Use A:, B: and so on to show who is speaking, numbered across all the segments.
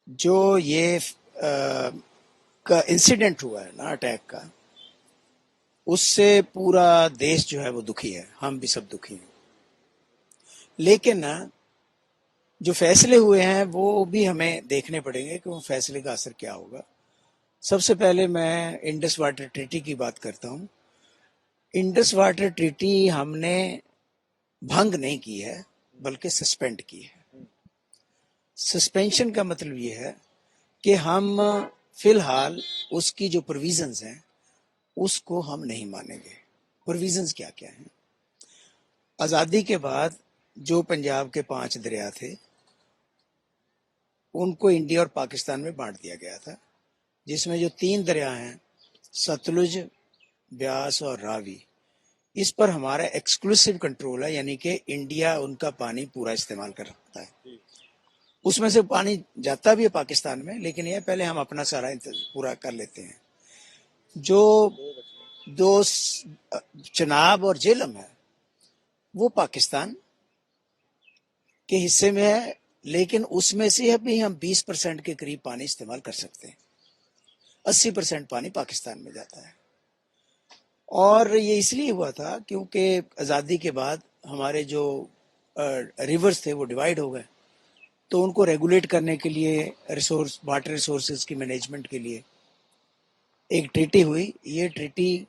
A: जो ये का इंसिडेंट हुआ है ना, अटैक का, उससे पूरा देश जो है वो दुखी है, हम भी सब दुखी हैं। लेकिन ना, जो फैसले हुए हैं वो भी हमें देखने पड़ेंगे कि वो फैसले का असर क्या होगा। सबसे पहले मैं इंडस वाटर ट्रीटी की बात करता हूँ। इंडस वाटर ट्रीटी हमने भंग नहीं की है, बल्कि सस्पेंड की है। सस्पेंशन का मतलब ये है कि हम फिलहाल उसकी जो प्रोविजंस हैं उसको हम नहीं मानेंगे। प्रोविजंस क्या क्या हैं? आज़ादी के बाद जो पंजाब के 5 दरिया थे उनको इंडिया और पाकिस्तान में बांट दिया गया था, जिसमें जो 3 दरिया हैं, सतलुज, ब्यास और रावी, इस पर हमारा एक्सक्लूसिव कंट्रोल है, यानी कि इंडिया उनका पानी पूरा इस्तेमाल कर सकता है। उसमें से पानी जाता भी है पाकिस्तान में, लेकिन यह पहले हम अपना सारा पूरा कर लेते हैं। जो दो चनाब और झेलम है वो पाकिस्तान के हिस्से में है, लेकिन उसमें से अभी हम 20% के करीब पानी इस्तेमाल कर सकते हैं। 80% पानी पाकिस्तान में जाता है। और ये इसलिए हुआ था क्योंकि आज़ादी के बाद हमारे जो रिवर्स थे वो डिवाइड हो गए, तो उनको रेगुलेट करने के लिए, रिसोर्स वाटर रिसोर्सेज की मैनेजमेंट के लिए एक ट्रीटी हुई। ये ट्रीटी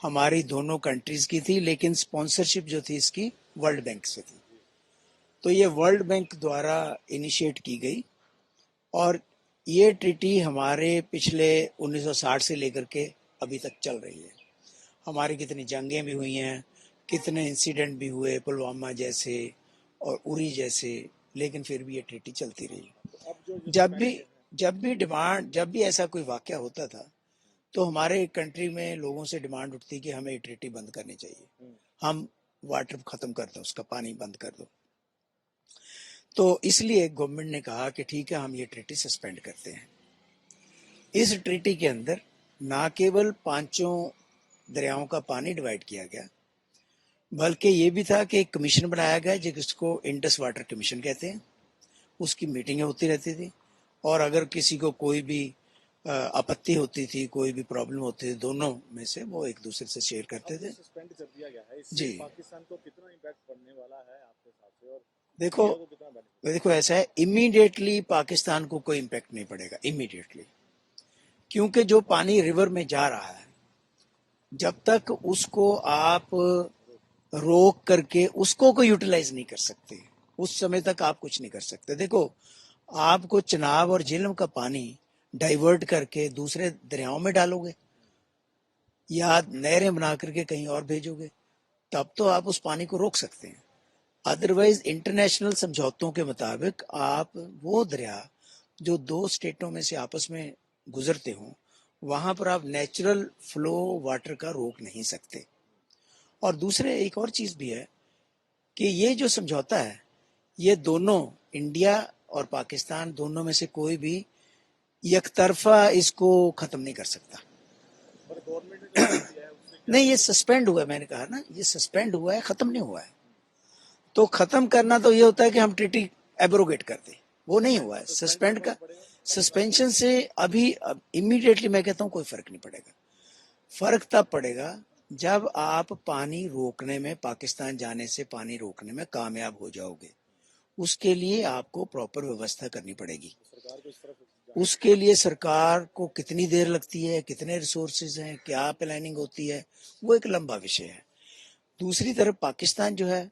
A: हमारी दोनों कंट्रीज की थी, लेकिन स्पॉन्सरशिप जो थी इसकी वर्ल्ड बैंक से थी। तो ये वर्ल्ड बैंक द्वारा इनिशिएट की गई और ये ट्रीटी हमारे पिछले 1960 से लेकर के अभी तक चल रही है। हमारी कितनी जंगें भी हुई हैं, कितने इंसिडेंट भी हुए, पुलवामा जैसे और उरी जैसे, लेकिन फिर भी ये ट्रीटी चलती रही। जब भी ऐसा कोई वाकया होता था तो हमारे कंट्री में लोगों से डिमांड उठती कि हमें ये ट्रीटी बंद करनी चाहिए, हम वाटर खत्म कर दो, उसका पानी बंद कर दो। तो इसलिए गवर्नमेंट ने कहा कि ठीक है, हम ये ट्रीटी सस्पेंड करते हैं। इस ट्रीटी के अंदर ना केवल 5 दरियाओं का पानी डिवाइड किया गया, बल्कि ये भी था कि एक कमीशन बनाया गया जिसको इंडस वाटर कमीशन कहते हैं। उसकी मीटिंगें होती रहती थी और अगर किसी को कोई भी आपत्ति होती थी, कोई भी प्रॉब्लम होती थी, दोनों में से वो एक दूसरे से शेयर करते थे।
B: सस्पेंड कर दिया गया है, इससे
A: जी,
B: पाकिस्तान को कितना इम्पैक्ट पड़ने वाला है आपके हिसाब से, और
A: देखो
B: इंडिया को कितना बेनिफिट?
A: देखो ऐसा है, इमीडिएटली पाकिस्तान को कोई इम्पैक्ट नहीं पड़ेगा इमीडिएटली, क्योंकि जो पानी रिवर में जा रहा है, जब तक उसको आप रोक करके उसको कोई यूटिलाइज नहीं कर सकते, उस समय तक आप कुछ नहीं कर सकते। देखो, आपको चनाब और झेलम का पानी डाइवर्ट करके दूसरे दरियाओं में डालोगे या नहरें बना करके कहीं और भेजोगे, तब तो आप उस पानी को रोक सकते हैं। अदरवाइज इंटरनेशनल समझौतों के मुताबिक आप वो दरिया जो 2 स्टेटों में से आपस में गुजरते हों, वहां पर आप नेचुरल फ्लो वाटर का रोक नहीं सकते। और दूसरे एक और चीज भी है कि ये जो समझौता है, ये दोनों, इंडिया और पाकिस्तान दोनों में से कोई भी एक तरफा इसको खत्म नहीं कर सकता।
B: पर गवर्नमेंट ने जो कर दिया है उससे क्या
A: नहीं, ये सस्पेंड हुआ है, मैंने कहा ना, ये सस्पेंड हुआ है, खत्म नहीं हुआ है। तो खत्म करना तो ये होता है कि हम ट्रीटी एब्रोगेट कर दें, वो नहीं हुआ है। सस्पेंड का, सस्पेंशन से अभी इमीडिएटली मैं कहता हूँ कोई फर्क नहीं पड़ेगा। फर्क तब पड़ेगा जब आप पानी रोकने में, पाकिस्तान जाने से पानी रोकने में कामयाब हो जाओगे। उसके लिए आपको प्रॉपर व्यवस्था करनी पड़ेगी।
B: सरकार को इस तरफ
A: उसके लिए सरकार को कितनी देर लगती है, कितने रिसोर्सेज हैं, क्या प्लानिंग होती है, वो एक लंबा विषय है। दूसरी तरफ पाकिस्तान जो है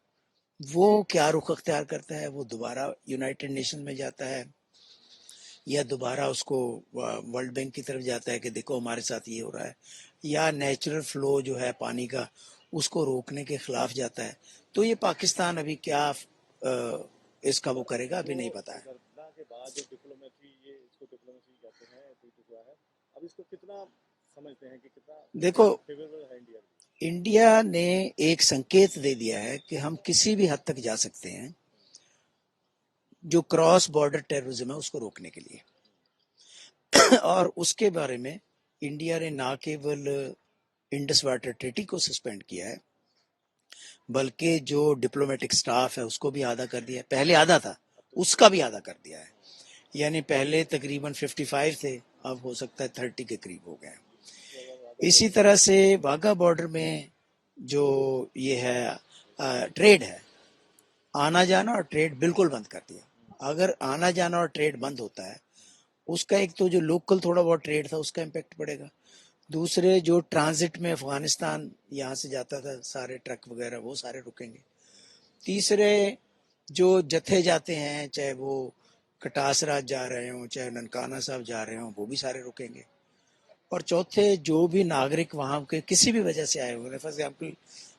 A: वो क्या रुख अख्तियार करता है, वो दोबारा यूनाइटेड नेशन में जाता है या दोबारा उसको वर्ल्ड बैंक की तरफ जाता है कि देखो हमारे साथ ये हो रहा है, या नेचुरल फ्लो जो है पानी का उसको रोकने के खिलाफ जाता है। तो ये पाकिस्तान अभी क्या इसका वो करेगा, अभी नहीं पता है।
B: घटना के बाद जो डिप्लोमेसी, ये इसको डिप्लोमेसी कहते हैं, ट्वीट हुआ है, अब इसको कितना समझते हैं कि कितना
A: देखो,
B: फेवरेबल है इंडिया?
A: इंडिया ने एक संकेत दे दिया है कि हम किसी भी हद तक जा सकते हैं जो क्रॉस बॉर्डर टेररिज्म है उसको रोकने के लिए। और उसके बारे में इंडिया ने ना केवल इंडस वाटर ट्रीटी को सस्पेंड किया है, बल्कि जो डिप्लोमेटिक स्टाफ है उसको भी आधा कर दिया है। पहले आधा था, उसका भी आधा कर दिया है। یعنی پہلے تقریباً 55 تھے، اب ہو سکتا ہے 30 کے قریب ہو گئے. اسی طرح سے واگا بارڈر میں جو یہ ہے ٹریڈ ہے، آنا جانا اور ٹریڈ بالکل بند کر دیا. اگر آنا جانا اور ٹریڈ بند ہوتا ہے، اس کا ایک تو جو لوکل تھوڑا بہت ٹریڈ تھا اس کا امپیکٹ پڑے گا. دوسرے جو ٹرانزٹ میں افغانستان یہاں سے جاتا تھا سارے ٹرک وغیرہ وہ سارے رکیں گے. تیسرے جو جتھے جاتے ہیں چاہے وہ کٹاس راج جا رہے ہوں چاہے ننکانہ صاحب جا رہے ہوں وہ بھی سارے رکیں گے. اور چوتھے جو بھی ناگرک وہاں کے کسی بھی وجہ سے آئے ہوئے، فار ایگزامپل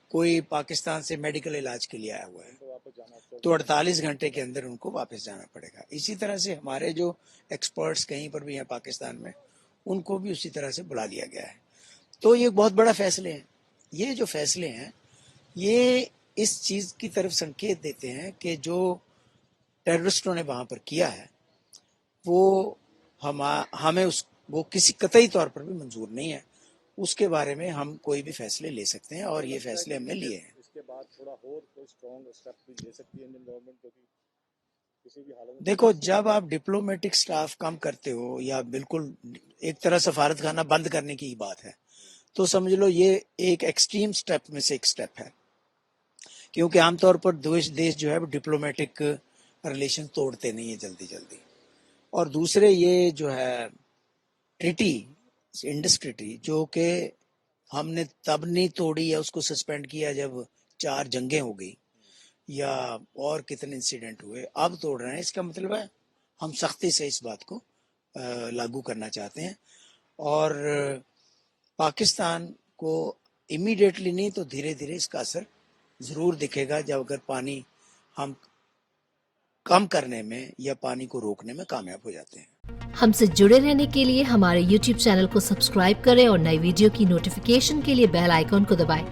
A: کوئی پاکستان سے میڈیکل علاج کے لیے آیا ہوا ہے
B: تو واپس جانا ہوتا ہے.
A: تو 48 گھنٹے کے اندر ان کو واپس جانا پڑے گا. اسی طرح سے ہمارے جو ایکسپرٹس کہیں پر بھی ہیں پاکستان میں ان کو بھی اسی طرح سے بلا لیا گیا ہے. تو یہ بہت بڑا فیصلے ہیں. یہ جو فیصلے ہیں یہ اس چیز کی طرف سنکیت دیتے ہیں کہ جو ٹیررسٹوں نے وہاں پر کیا ہے وہ ہمیں وہ کسی قطعی طور پر بھی منظور نہیں ہے. اس کے بارے میں ہم کوئی بھی فیصلے لے سکتے ہیں اور یہ فیصلے ہم نے لیے ہیں.
B: اس کے بعد تھوڑا اور کوئی اسٹرانگ اسٹیپ بھی لے سکتی ہے انڈین گورنمنٹ، کیونکہ کسی بھی حالت میں
A: دیکھو جب آپ ڈپلومیٹک سٹاف کم کرتے ہو یا بالکل ایک طرح سفارت خانہ بند کرنے کی بات ہے تو سمجھ لو یہ ایک ایکسٹریم سٹیپ میں سے ایک سٹیپ ہے. کیونکہ عام طور پر دیش جو ہے وہ ڈپلومیٹک ریلیشن توڑتے نہیں ہیں جلدی. اور دوسرے یہ جو ہے ٹریٹی انڈس ٹریٹی جو کہ ہم نے تب نہیں توڑی یا اس کو سسپینڈ کیا جب 4 جنگیں ہو گئی یا اور کتنے انسیڈنٹ ہوئے، اب توڑ رہے ہیں. اس کا مطلب ہے ہم سختی سے اس بات کو لاگو کرنا چاہتے ہیں. اور پاکستان کو امیڈیٹلی نہیں تو دھیرے دھیرے اس کا اثر ضرور دکھے گا جب اگر پانی ہم کم کرنے میں یا پانی کو روکنے میں کامیاب ہو جاتے ہیں.
C: ہم سے جڑے رہنے کے لیے ہمارے YouTube چینل کو سبسکرائب کریں اور نئی ویڈیو کی نوٹیفیکیشن کے لیے بیل آئیکن کو دبائیں